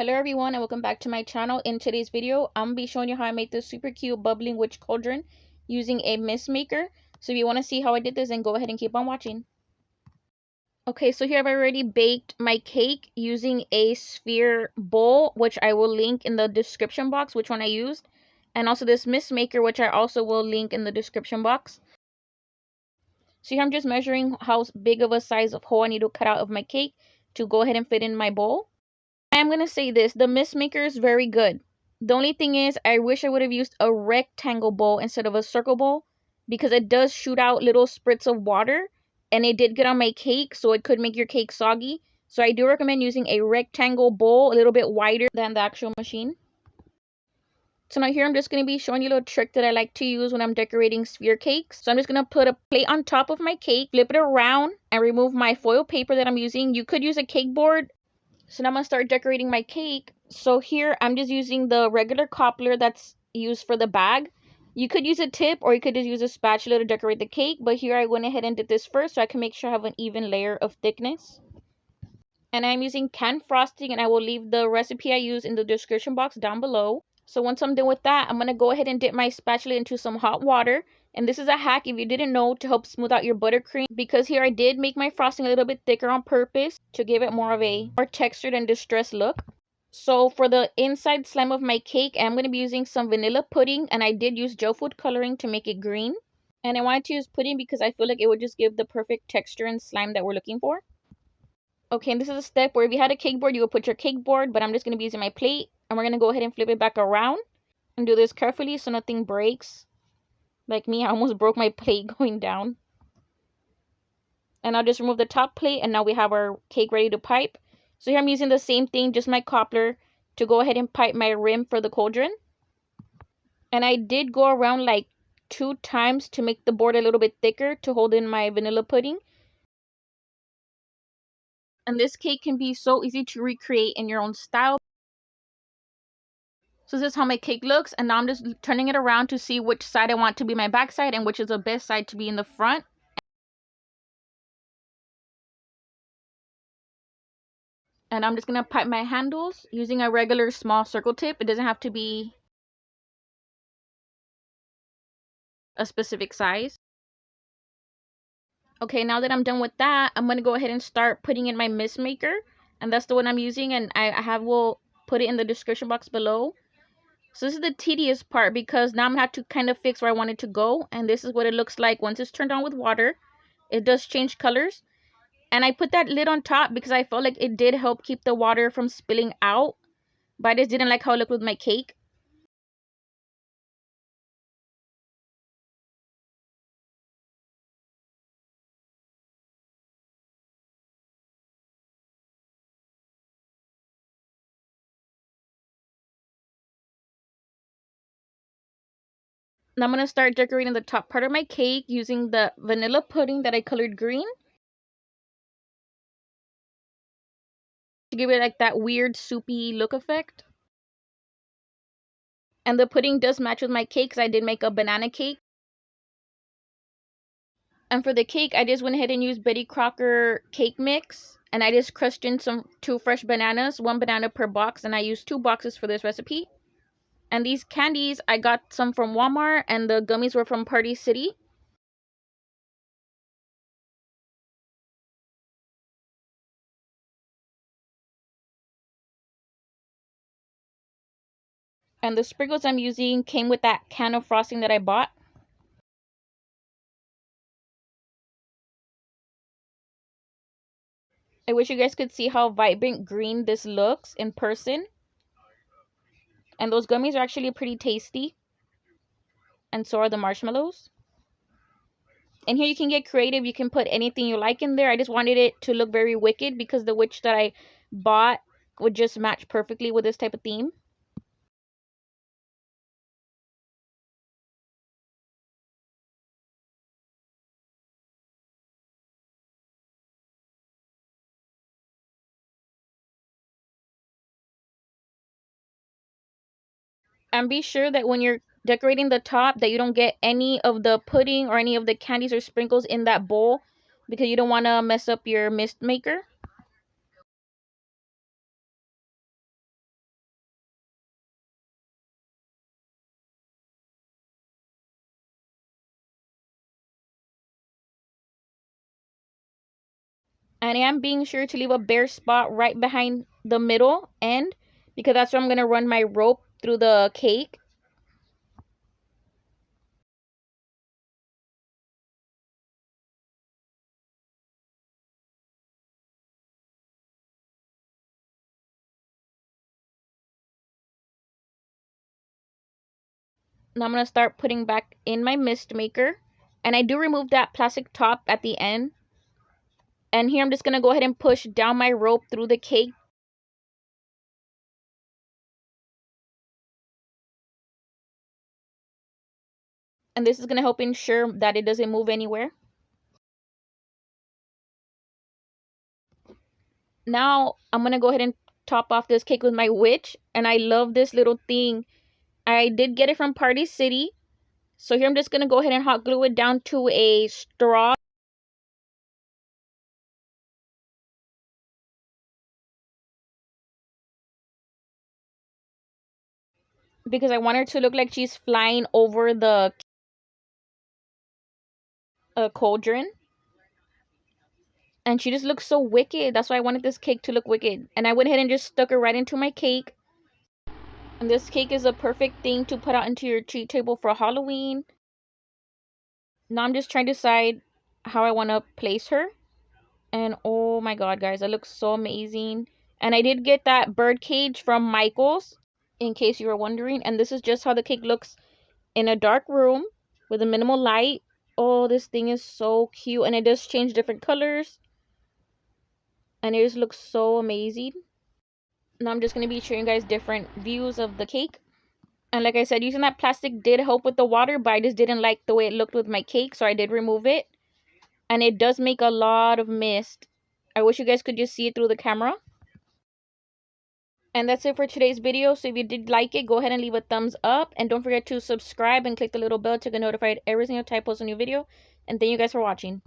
Hello everyone and welcome back to my channel. In today's video, I'm going to be showing you how I made this super cute bubbling witch cauldron using a mist maker. So if you want to see how I did this, then go ahead and keep on watching. Okay, so here I've already baked my cake using a sphere bowl, which I will link in the description box, which one I used. And also this mist maker, which I also will link in the description box. So here I'm just measuring how big of a size of hole I need to cut out of my cake to go ahead and fit in my bowl. I'm going to say this, the mist maker is very good. The only thing is, I wish I would have used a rectangle bowl instead of a circle bowl, because it does shoot out little spurts of water, and it did get on my cake, so it could make your cake soggy. So I do recommend using a rectangle bowl, a little bit wider than the actual machine. So now here I'm just going to be showing you a little trick that I like to use when I'm decorating sphere cakes. So I'm just going to put a plate on top of my cake, flip it around, and remove my foil paper that I'm using. You could use a cake board. So now I'm going to start decorating my cake. So here I'm just using the regular cobbler that's used for the bag. You could use a tip or you could just use a spatula to decorate the cake. But here I went ahead and did this first so I can make sure I have an even layer of thickness. And I'm using canned frosting, and I will leave the recipe I use in the description box down below. So once I'm done with that, I'm going to go ahead and dip my spatula into some hot water. And this is a hack, if you didn't know, to help smooth out your buttercream, because here I did make my frosting a little bit thicker on purpose to give it more of a more textured and distressed look. So for the inside slime of my cake, I'm going to be using some vanilla pudding, and I did use gel food coloring to make it green. And I wanted to use pudding because I feel like it would just give the perfect texture and slime that we're looking for. Okay, and this is a step where if you had a cake board, you would put your cake board, but I'm just going to be using my plate. And we're going to go ahead and flip it back around and do this carefully so nothing breaks. Like me, I almost broke my plate going down. And I'll just remove the top plate, and now we have our cake ready to pipe. So here I'm using the same thing, just my cobbler, to go ahead and pipe my rim for the cauldron. And I did go around like 2 times to make the board a little bit thicker to hold in my vanilla pudding. And this cake can be so easy to recreate in your own style. So this is how my cake looks, and now I'm just turning it around to see which side I want to be my back side and which is the best side to be in the front. And I'm just going to pipe my handles using a regular small circle tip. It doesn't have to be a specific size. Okay, now that I'm done with that, I'm going to go ahead and start putting in my mist maker. And that's the one I'm using, and will put it in the description box below. So this is the tedious part, because now I'm going to have to kind of fix where I want it to go. And this is what it looks like once it's turned on with water. It does change colors. And I put that lid on top because I felt like it did help keep the water from spilling out. But I just didn't like how it looked with my cake. Now I'm going to start decorating the top part of my cake using the vanilla pudding that I colored green, to give it like that weird soupy look effect. And the pudding does match with my cake because I did make a banana cake. And for the cake, I just went ahead and used Betty Crocker cake mix. And I just crushed in 2 fresh bananas, 1 banana per box. And I used 2 boxes for this recipe. And these candies, I got some from Walmart, and the gummies were from Party City. And the sprinkles I'm using came with that can of frosting that I bought. I wish you guys could see how vibrant green this looks in person. And those gummies are actually pretty tasty. And so are the marshmallows. And here you can get creative. You can put anything you like in there. I just wanted it to look very wicked because the witch that I bought would just match perfectly with this type of theme. And be sure that when you're decorating the top that you don't get any of the pudding or any of the candies or sprinkles in that bowl, because you don't want to mess up your mist maker. And I am being sure to leave a bare spot right behind the middle end, because that's where I'm going to run my rope through the cake. Now I'm going to start putting back in my mist maker. And I do remove that plastic top at the end. And here I'm just going to go ahead and push down my rope through the cake. And this is going to help ensure that it doesn't move anywhere. Now I'm going to go ahead and top off this cake with my witch. And I love this little thing. I did get it from Party City. So here I'm just going to go ahead and hot glue it down to a straw. Because I want her to look like she's flying over the cauldron. And she just looks so wicked. That's why I wanted this cake to look wicked. And I went ahead and just stuck her right into my cake. And this cake is a perfect thing to put out into your treat table for Halloween. Now I'm just trying to decide how I want to place her. And oh my god, guys, that looks so amazing. And I did get that bird cage from Michael's, in case you were wondering. And this is just how the cake looks in a dark room with a minimal light. Oh, this thing is so cute. And it does change different colors. And it just looks so amazing. Now I'm just going to be showing you guys different views of the cake. And like I said, using that plastic did help with the water, but I just didn't like the way it looked with my cake, so I did remove it. And it does make a lot of mist. I wish you guys could just see it through the camera. And that's it for today's video. So if you did like it, go ahead and leave a thumbs up. And don't forget to subscribe and click the little bell to get notified every single time I post a new video. And thank you guys for watching.